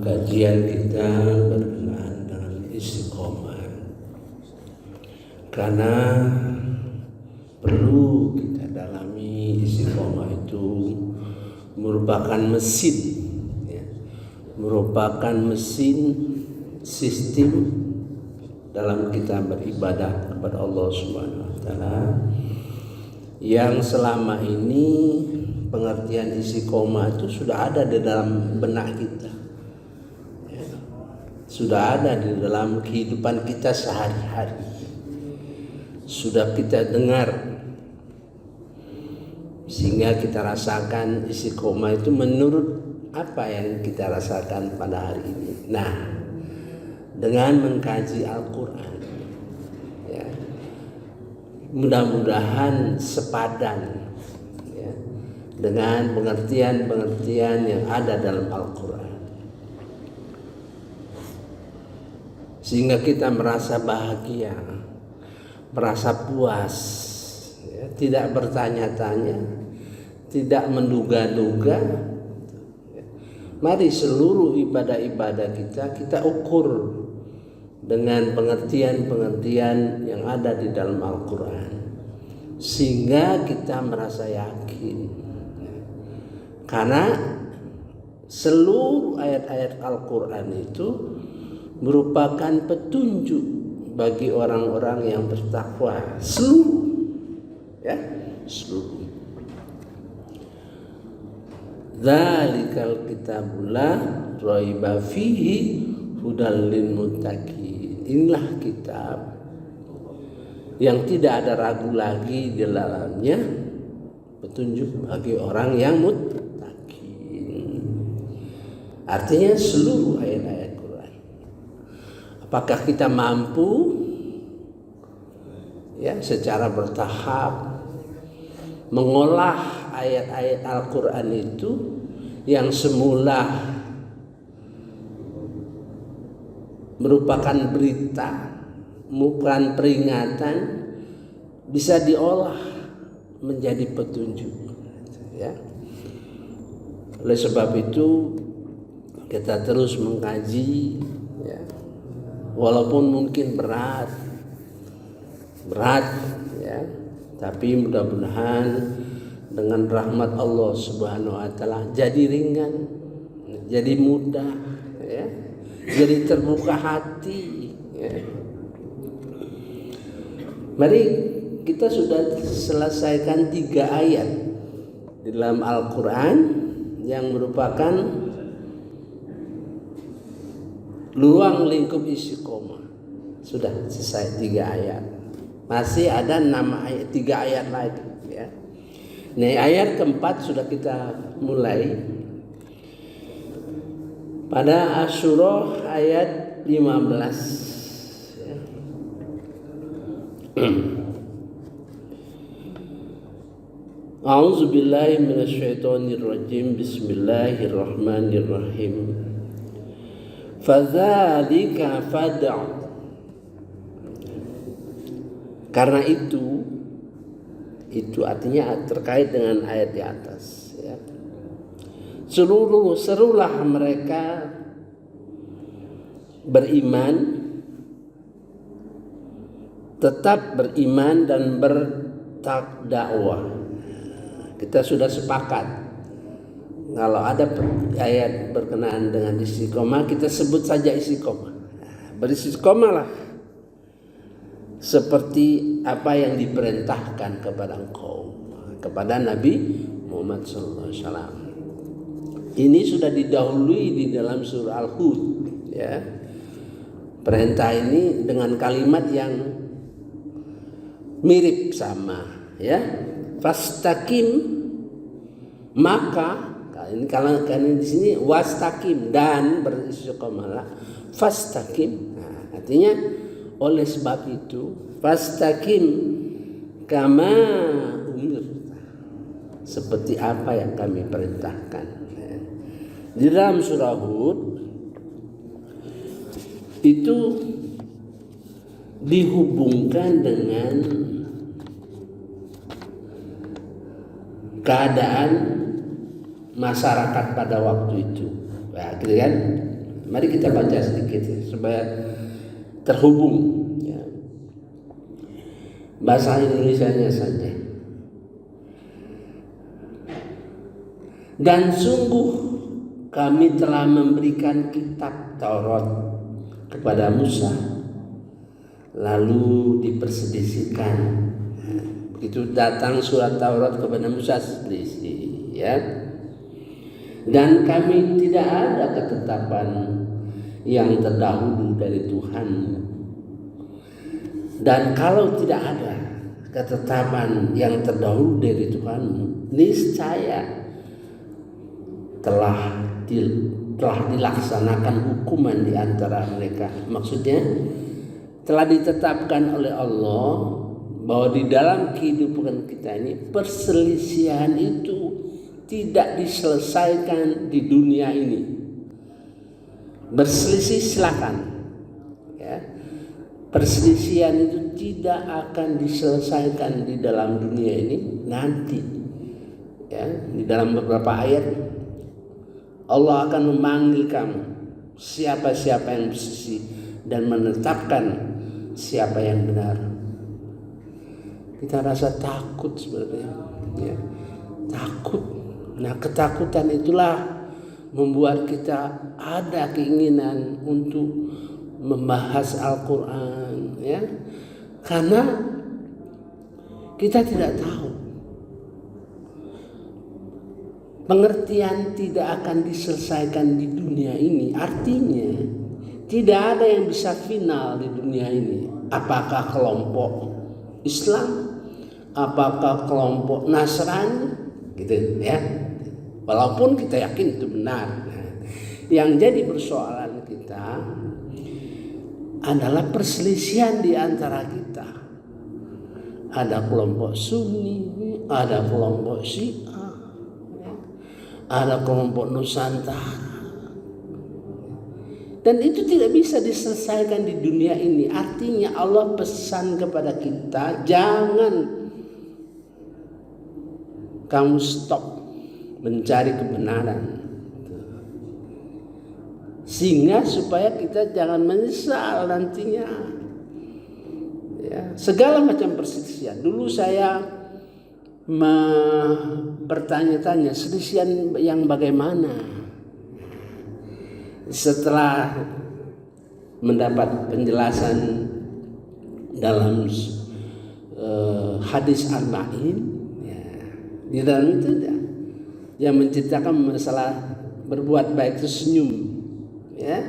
Kajian kita berkenaan dengan istiqomah, karena perlu kita dalami. Istiqomah itu merupakan mesin, merupakan mesin sistem dalam kita beribadah kepada Allah Subhanahu wa Ta'ala, yang selama ini pengertian istiqomah itu sudah ada di dalam benak kita, sudah ada di dalam kehidupan kita sehari-hari, sudah kita dengar, sehingga kita rasakan istiqomah itu menurut apa yang kita rasakan pada hari ini. Nah, dengan mengkaji Al-Quran, mudah-mudahan sepadan dengan pengertian-pengertian yang ada dalam Al-Quran, sehingga kita merasa bahagia, merasa puas, tidak bertanya-tanya, tidak menduga-duga. Mari seluruh ibadah-ibadah kita ukur dengan pengertian-pengertian yang ada di dalam Al-Quran, sehingga kita merasa yakin. Karena seluruh ayat-ayat Al-Quran itu merupakan petunjuk bagi orang-orang yang bertakwa. Seluruh. Dzalikal kitabul la raiba fihi hudal lil muttaqin. Inilah kitab yang tidak ada ragu lagi di dalamnya, petunjuk bagi orang yang muttaqin. Artinya seluruh ayat-ayat Quran. Apakah kita mampu secara bertahap mengolah ayat-ayat Al-Quran itu yang semula merupakan berita, bukan peringatan, bisa diolah menjadi petunjuk. Oleh sebab itu kita terus mengkaji, walaupun mungkin berat, tapi mudah-mudahan dengan rahmat Allah Subhanahu wa Ta'ala jadi ringan, jadi mudah, jadi terbuka hati. Mari kita sudah selesaikan 3 ayat di dalam Al-Quran yang merupakan luang lingkup istiqomah. Sudah selesai 3 ayat. Masih ada 3 ayat lagi. Nah, ayat keempat sudah kita mulai pada Asy-Syura ayat 15. A'udzu billahi minasyaitonir rajim. Bismillahirrahmanirrahim. Fadzalika fad'u. Karena itu artinya terkait dengan ayat di atas, serulah mereka beriman, tetap beriman dan berdakwah. Kita sudah sepakat kalau ada ayat berkenaan dengan istiqomah, kita sebut saja istiqomah. Beristiqomahlah seperti apa yang diperintahkan kepada engkau, kepada Nabi Muhammad SAW. Ini sudah didahului di dalam surah Al-Hud, Perintah ini dengan kalimat yang mirip sama, Fastaqim, maka kalau di sini wastaqim, dan beristiqomahlah. Fastaqim, artinya oleh sebab itu fastaqim kama umirta, seperti apa yang kami perintahkan. Di dalam surah Hud itu dihubungkan dengan keadaan masyarakat pada waktu itu. Nah, gitu kan? Mari kita baca sedikit supaya terhubung ya. Bahasa Indonesianya saja. Dan sungguh kami telah memberikan kitab Taurat kepada Musa, lalu diperselisihkan. Begitu datang surat Taurat kepada Musa, selisih ya. Dan kami tidak ada ketetapan yang terdahulu dari Tuhan. Dan kalau tidak ada ketetapan yang terdahulu dari Tuhan, niscaya telah dilaksanakan hukuman di antara mereka. Maksudnya telah ditetapkan oleh Allah bahwa di dalam kehidupan kita ini perselisihan itu tidak diselesaikan di dunia ini. Berselisih silakan ya. Perselisihan itu tidak akan diselesaikan di dalam dunia ini nanti ya. Di dalam beberapa ayat Allah akan memanggil kamu, siapa-siapa yang berselisih, dan menetapkan siapa yang benar. Kita rasa takut sebenarnya ya. Takut. Nah, ketakutan itulah membuat kita ada keinginan untuk membahas Al-Quran ya. Karena kita tidak tahu, pengertian tidak akan diselesaikan di dunia ini. Artinya tidak ada yang bisa final di dunia ini. Apakah kelompok Islam, apakah kelompok Nasrani, gitu ya. Walaupun kita yakin itu benar. Yang jadi persoalan kita adalah perselisihan di antara kita. Ada kelompok Sunni, ada kelompok Syiah, ada kelompok Nusantara. Dan itu tidak bisa diselesaikan di dunia ini. Artinya Allah pesan kepada kita, jangan kamu stop mencari kebenaran, sehingga supaya kita jangan menyesal nantinya ya. Segala macam perselisihan. Dulu saya bertanya-tanya, selisihan yang bagaimana? Setelah mendapat penjelasan dalam hadis Arba'in ya, di dalam itu yang menceritakan masalah berbuat baik itu senyum ya,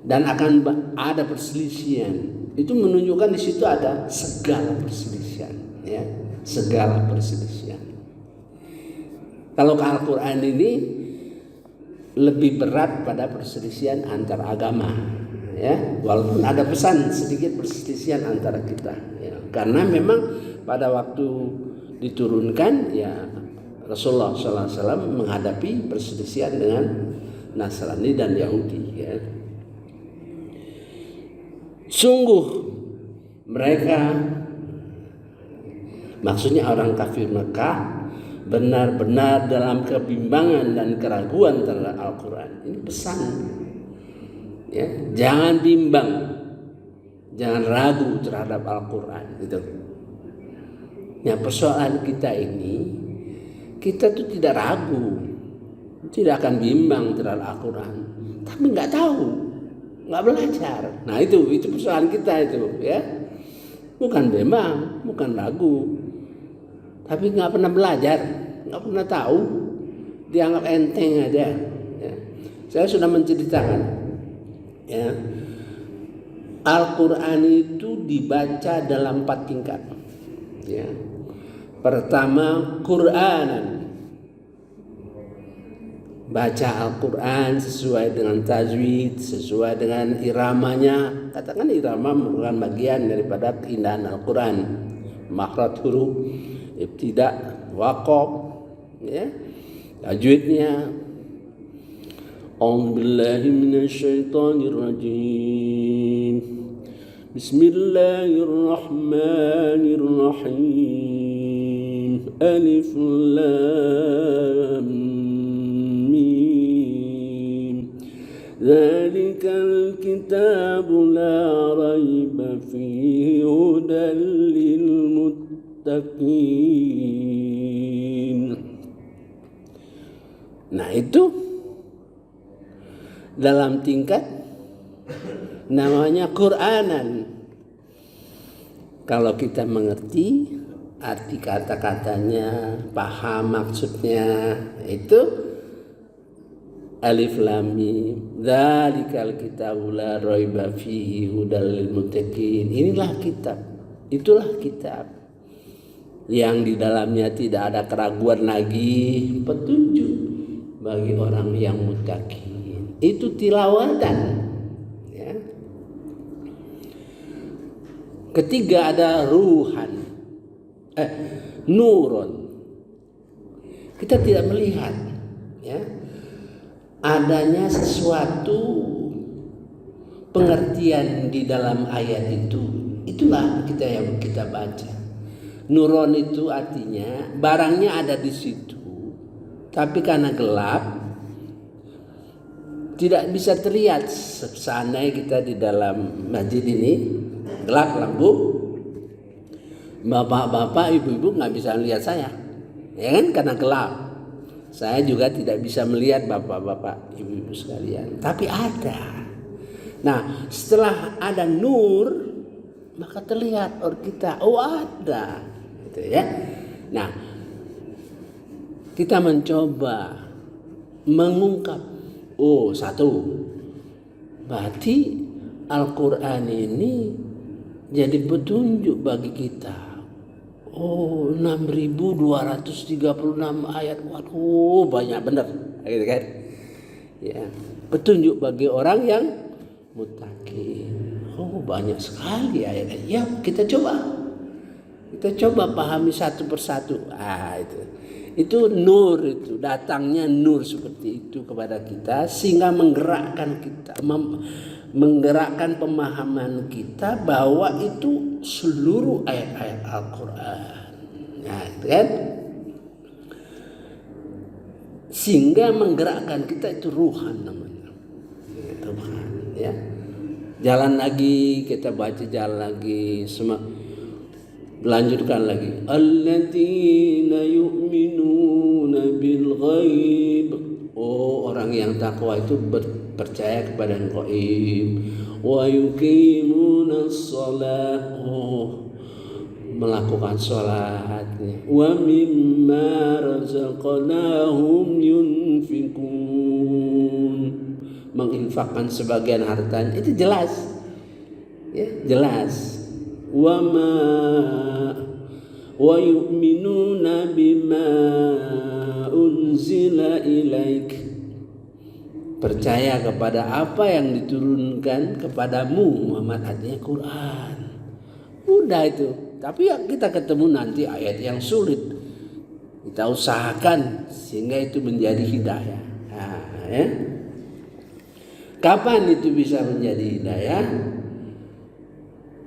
dan akan ada perselisihan. Itu menunjukkan di situ ada segala perselisihan ya, segala perselisihan. Kalau ke Al-Quran ini lebih berat pada perselisihan antar agama ya, walaupun ada pesan sedikit perselisihan antara kita ya. Karena memang pada waktu diturunkan ya, Rasulullah SAW menghadapi perselisihan dengan Nasrani dan Yahudi ya. Sungguh mereka, maksudnya orang kafir Mekah, benar-benar dalam kebimbangan dan keraguan terhadap Al-Quran. Ini pesan ya, jangan bimbang, jangan ragu terhadap Al-Quran gitu. Ya, persoalan kita ini, kita tuh tidak ragu, tidak akan bimbang terhadap Al-Quran, tapi nggak tahu, nggak belajar. Nah itu persoalan kita itu ya, bukan bimbang, bukan ragu, tapi nggak pernah belajar, nggak pernah tahu, dianggap enteng aja. Ya. Saya sudah menceritakan, ya, Al-Quran itu dibaca dalam 4 tingkat. Ya. Pertama, Quranan, baca Al-Quran sesuai dengan tajwid, sesuai dengan iramanya. Katakan irama merupakan bagian daripada keindahan Al-Quran. Makhraj huruf, ibtida, waqaf, ya, tajwidnya. A'udzu billahi minasyaitonir rajim. Bismillahirrahmanirrahim. Alif lam mim. Dzalikal kitabu la raiba fihi hudan lil muttaqin. Nah, itu dalam tingkat namanya Qur'anan. Kalau kita mengerti arti kata-katanya, paham maksudnya, itu alif lam mim, dzalikal kitabu la raiba fihi hudal lil muttaqin. Inilah kitab, itulah kitab yang di dalamnya tidak ada keraguan lagi, petunjuk bagi orang yang muttaqin. Itu tilawatan, ya. Ketiga ada ruhan, nurun. Kita tidak melihat, ya, adanya sesuatu pengertian di dalam ayat itu. Itulah yang kita baca. Nuron itu artinya barangnya ada di situ, tapi karena gelap tidak bisa terlihat. Seandainya kita di dalam masjid ini gelap lampu, bapak-bapak, ibu-ibu nggak bisa lihat saya, ya kan, karena gelap. Saya juga tidak bisa melihat bapak-bapak, ibu-ibu sekalian, tapi ada. Nah, setelah ada nur, maka terlihat orang kita, oh ada, gitu ya. Nah, kita mencoba mengungkap, oh satu, berarti Al-Quran ini jadi petunjuk bagi kita. Oh, 6.236 ayat. Waduh, banyak benar, gitu kan? Ya, petunjuk bagi orang yang muttaqin. Oh, banyak sekali ayat. Ya, kita coba pahami satu persatu. Itu nur, itu datangnya nur seperti itu kepada kita sehingga menggerakkan kita, menggerakkan pemahaman kita bahwa itu seluruh ayat-ayat Al-Quran. Nah, itu kan? Sehingga menggerakkan kita, itu ruhan namanya. Ruhan, ya. Jalan lagi, kita baca jalan lagi, lanjutkan lagi. Alladzina yu'minuna bil ghaib. Oh, orang yang takwa itu percaya kepada yang gaib. Wa yuqimuna shalah. Oh, melakukan salat. Wa mimma razaqnahum yunfikun. Menginfakkan sebagian hartanya, itu jelas. Ya, jelas. Wa yu'minuna bima unzila ilaik. Percaya kepada apa yang diturunkan kepadamu Muhammad, artinya Quran. Udah itu. Tapi ya kita ketemu nanti ayat yang sulit. Kita usahakan sehingga itu menjadi hidayah. Nah, ya. Kapan itu bisa menjadi hidayah?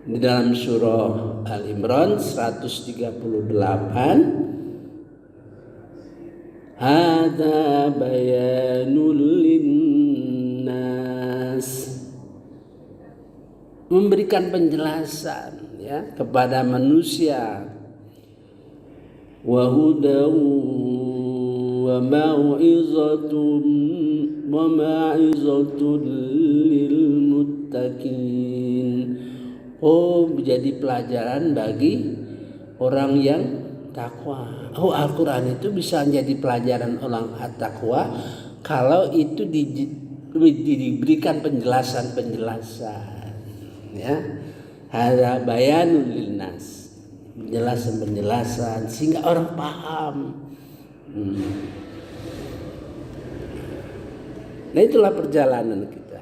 Di dalam surah Al-Imran 138, hadza bayanul linnas, memberikan penjelasan, ya, kepada manusia, wa hudaw wa mau'izatun lil muttaqin. Oh, menjadi pelajaran bagi orang yang takwa. Oh, Al-Quran itu bisa menjadi pelajaran orang takwa kalau itu diberikan penjelasan, ya. Hadza bayanul linnas, penjelasan sehingga orang paham. Nah, itulah perjalanan kita.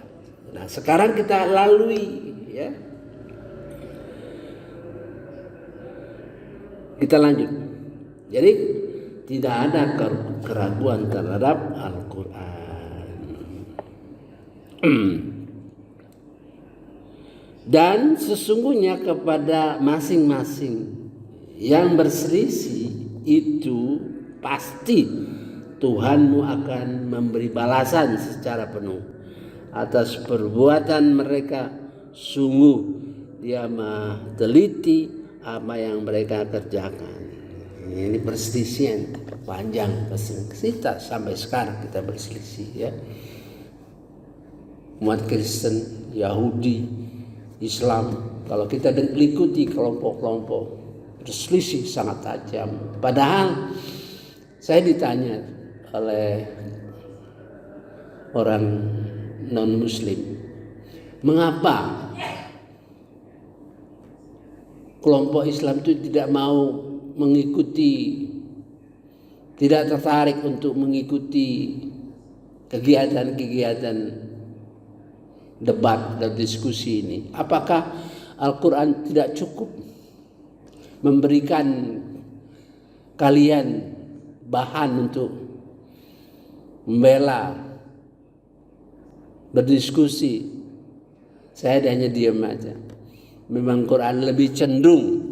Nah, sekarang kita lalui, ya. Kita lanjut. Jadi tidak ada keraguan terhadap Al-Quran. Dan sesungguhnya kepada masing-masing yang berselisih itu pasti Tuhanmu akan memberi balasan secara penuh. atas perbuatan mereka. Sungguh dia maha teliti apa yang mereka kerjakan. Ini perselisihan panjang, kita sampai sekarang kita berselisih ya. Umat Kristen, Yahudi, Islam, kalau kita ikuti kelompok-kelompok berselisih sangat tajam. Padahal saya ditanya oleh orang non-Muslim, mengapa kelompok Islam itu tidak mau mengikuti, tidak tertarik untuk mengikuti kegiatan-kegiatan debat dan diskusi ini? Apakah Al-Quran tidak cukup memberikan kalian bahan untuk membela, berdiskusi? Saya hanya diam aja. Memang Quran lebih cenderung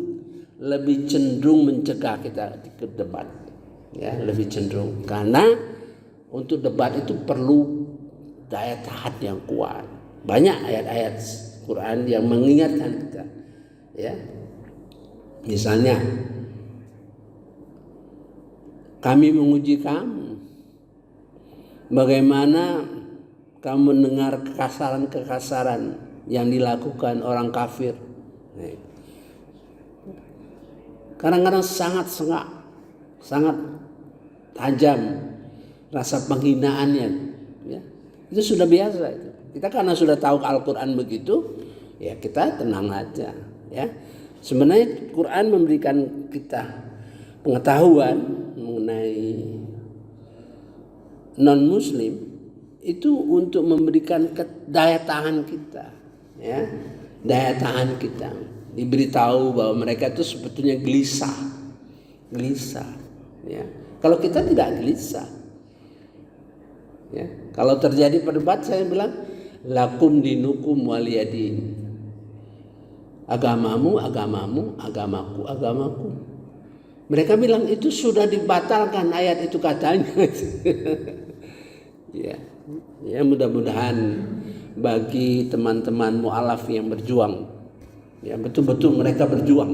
mencegah kita ke debat, ya, lebih cenderung, karena untuk debat itu perlu daya tahan yang kuat. Banyak ayat-ayat Quran yang mengingatkan kita, ya. Misalnya, kami menguji kamu, bagaimana kamu mendengar kekasaran-kekasaran yang dilakukan orang kafir. Kadang-kadang sangat tajam rasa penghinaannya, ya. Itu sudah biasa itu. Kita karena sudah tahu Al-Quran begitu, ya kita tenang aja, ya. Sebenarnya Quran memberikan kita pengetahuan mengenai non-Muslim itu untuk memberikan daya tahan kita, ya, daya tahan kita. Diberitahu bahwa mereka itu sebetulnya gelisah, ya. Kalau kita tidak gelisah, ya. Kalau terjadi perdebat, saya bilang lakum dinukum waliyadin. Agamamu, agamaku. Mereka bilang itu sudah dibatalkan ayat itu katanya. Ya, mudah-mudahan bagi teman-teman mu'alaf yang berjuang, ya, betul-betul mereka berjuang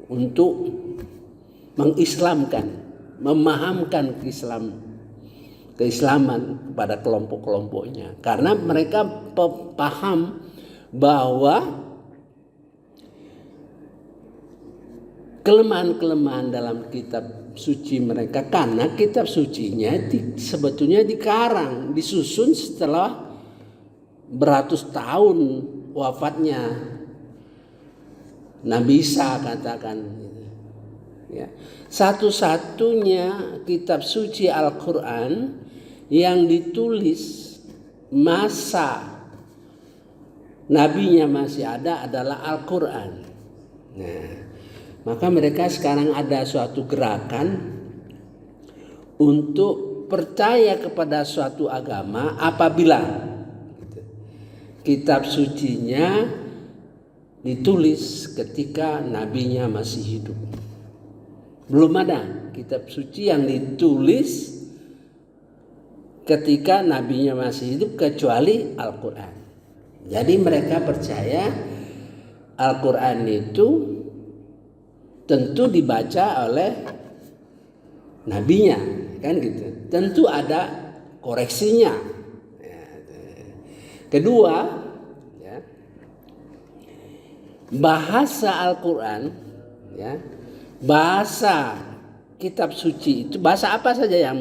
untuk mengislamkan, memahamkan keislaman kepada kelompok-kelompoknya, karena mereka paham bahwa kelemahan-kelemahan dalam kitab suci mereka, karena kitab sucinya sebetulnya dikarang, disusun setelah beratus tahun wafatnya Nabi Isa, katakan, ya. Satu-satunya kitab suci Al-Quran yang ditulis masa nabinya masih ada adalah Al-Quran. Nah, maka mereka sekarang ada suatu gerakan untuk percaya kepada suatu agama apabila kitab sucinya ditulis ketika nabinya masih hidup. Belum ada kitab suci yang ditulis ketika nabinya masih hidup kecuali Al-Quran. Jadi mereka percaya Al-Quran itu tentu dibaca oleh nabinya, kan gitu. Tentu ada koreksinya. Kedua, ya, bahasa Al-Quran, ya, bahasa kitab suci itu bahasa apa saja yang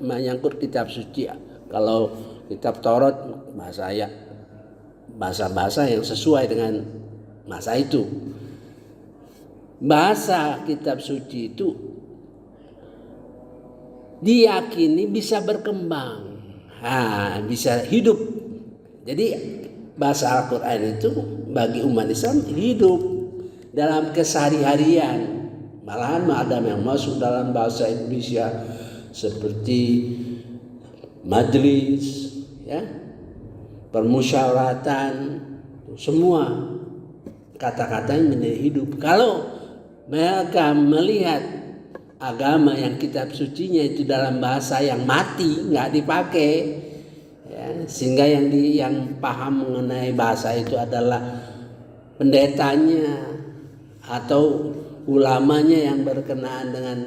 menyangkut kitab suci. Kalau kitab Taurat bahasa yang sesuai dengan masa itu. Bahasa kitab suci itu diyakini bisa berkembang, bisa hidup. Jadi bahasa Al-Quran itu bagi umat Islam hidup dalam kesehari-harian. Malahan ada yang masuk dalam bahasa Indonesia seperti majelis, ya, permusyawaratan, semua kata-katanya menjadi hidup. Kalau mereka melihat agama yang kitab sucinya itu dalam bahasa yang mati, nggak dipakai, ya, sehingga yang paham mengenai bahasa itu adalah pendetanya atau ulamanya yang berkenaan dengan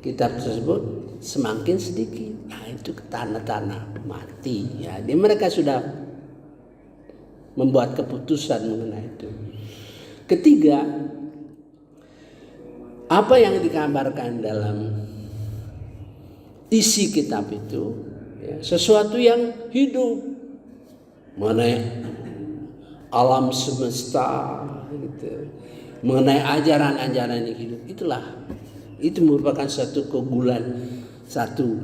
kitab tersebut semakin sedikit. Nah, itu tanda-tanda mati ya. Mereka sudah membuat keputusan mengenai itu. Ketiga, apa yang dikabarkan dalam isi kitab itu ya, sesuatu yang hidup mengenai alam semesta gitu, mengenai ajaran-ajaran yang hidup, itu merupakan satu keunggulan, satu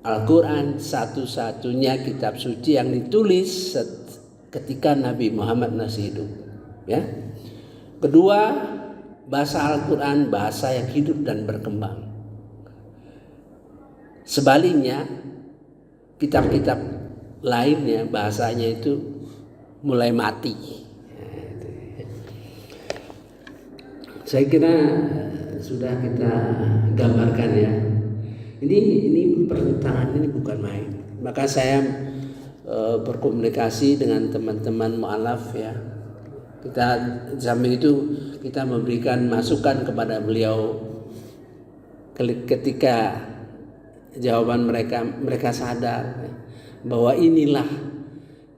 Al-Quran satu-satunya kitab suci yang ditulis ketika Nabi Muhammad masih hidup ya. Kedua, bahasa Al-Quran bahasa yang hidup dan berkembang. Sebaliknya, kitab-kitab lainnya bahasanya itu mulai mati. Saya kira sudah kita gambarkan ya. Ini pertentangan ini bukan main. Maka saya berkomunikasi dengan teman-teman mu'alaf ya. Kita sambil itu kita memberikan masukan kepada beliau ketika jawaban mereka sadar bahwa inilah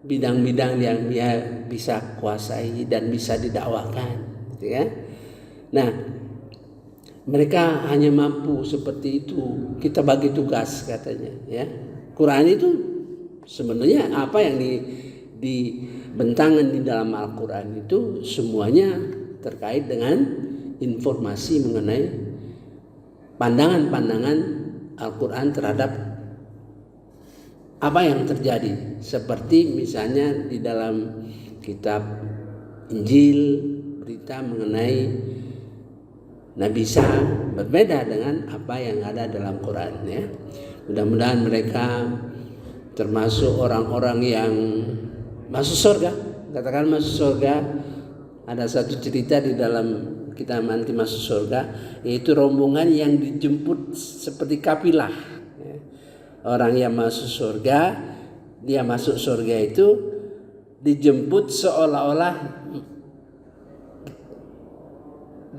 bidang-bidang yang dia bisa kuasai dan bisa didakwakan gitu ya. Nah, mereka hanya mampu seperti itu. Kita bagi tugas katanya ya. Quran itu sebenarnya apa yang dibentangkan di dalam Al-Quran itu semuanya terkait dengan informasi mengenai pandangan-pandangan Al-Quran terhadap apa yang terjadi. Seperti misalnya di dalam kitab Injil berita mengenai Nabi Isa berbeda dengan apa yang ada dalam Quran ya. Mudah-mudahan mereka termasuk orang-orang yang masuk surga. Katakan masuk surga. Ada satu cerita di dalam kita nanti masuk surga, yaitu rombongan yang dijemput seperti kafilah. Orang yang masuk surga, dia masuk surga itu dijemput seolah-olah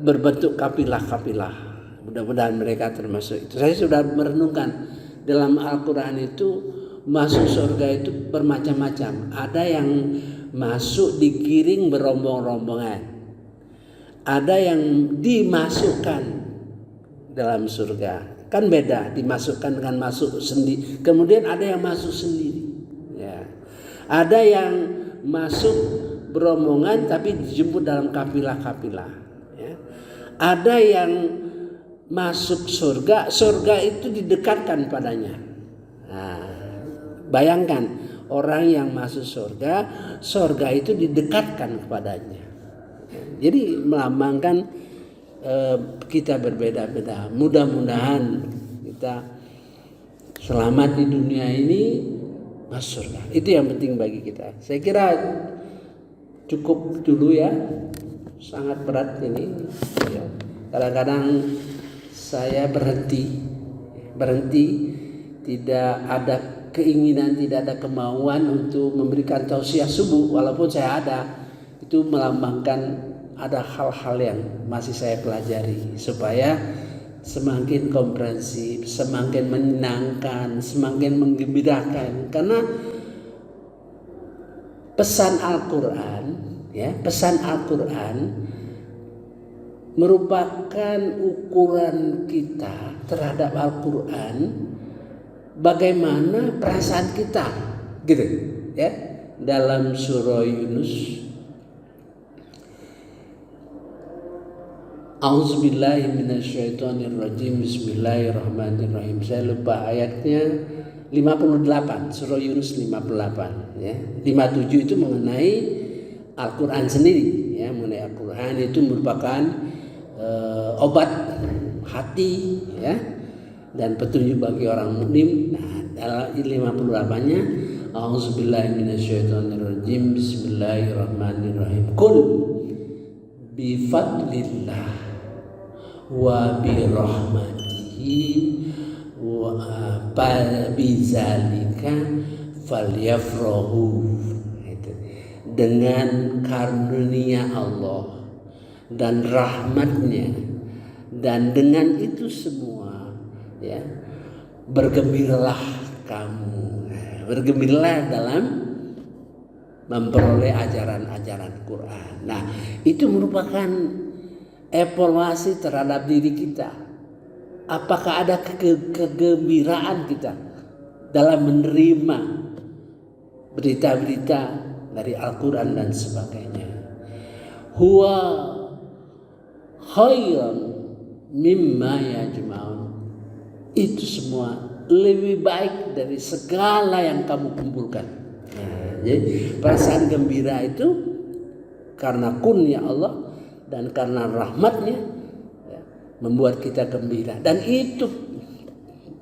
berbentuk kafilah-kafilah. Mudah-mudahan mereka termasuk itu. Saya sudah merenungkan dalam Al-Quran itu masuk surga itu bermacam-macam. Ada yang masuk digiring berombong-rombongan. Ada yang dimasukkan dalam surga. Kan beda, dimasukkan dengan masuk sendiri. Kemudian ada yang masuk sendiri. Ya. Ada yang masuk berombongan tapi dijemput dalam kafilah-kafilah. Ya. Ada yang masuk surga, surga itu didekatkan padanya. Nah, bayangkan orang yang masuk surga, surga itu didekatkan kepadanya. Jadi melambangkan kita berbeda-beda. Mudah-mudahan kita selamat di dunia ini, masuk surga. Itu yang penting bagi kita. Saya kira cukup dulu ya. Sangat berat ini. Ya. Kadang-kadang saya berhenti, tidak ada keinginan, tidak ada kemauan untuk memberikan tausiah subuh, walaupun saya ada. Itu melambangkan ada hal-hal yang masih saya pelajari supaya semakin komprehensif, semakin menyenangkan, semakin menggembirakan. Karena pesan Al-Quran, ya, pesan Al-Quran merupakan ukuran kita terhadap Al-Quran, bagaimana perasaan kita, gitu, ya. Dalam surah Yunus, A'udzubillahi minasyaitonirrajim. Bismillahirrahmanirrahim. Saya lupa ayatnya 58, surah Yunus 58 ya. 57 itu mengenai Al-Qur'an sendiri ya, mengenai Al-Qur'an itu merupakan obat hati ya dan petunjuk bagi orang mukmin. Nah, dalam 58-nya A'udzubillahi minasyaitonirrajim. Bismillahirrahmanirrahim. Qul bi fadlillah wa bi rahmatihi wa bizalika falyafrahu, itu. Dengan karunia Allah dan rahmatnya, dan dengan itu semua ya bergembiralah kamu, bergembiralah dalam memperoleh ajaran-ajaran Quran. Nah, itu merupakan evaluasi terhadap diri kita. Apakah ada kegembiraan kita dalam menerima berita-berita dari Al-Quran dan sebagainya. Huwa khairan mimma yajma'un. Itu semua lebih baik dari segala yang kamu kumpulkan. Nah, jadi perasaan gembira itu karena kurnia Allah dan karena rahmatnya ya, membuat kita gembira. Dan itu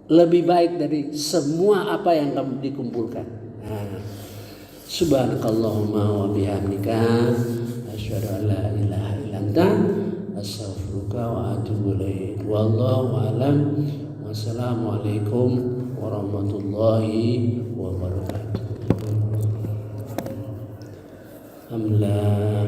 lebih baik dari semua apa yang kamu dikumpulkan. Nah, subhanakallahumma wa bihamdika asyhadu an la ilaha illa anta astaghfiruka wa atubu ilaik. Wallahu a'lam. Wassalamualaikum warahmatullahi wabarakatuh. Alhamdulillah.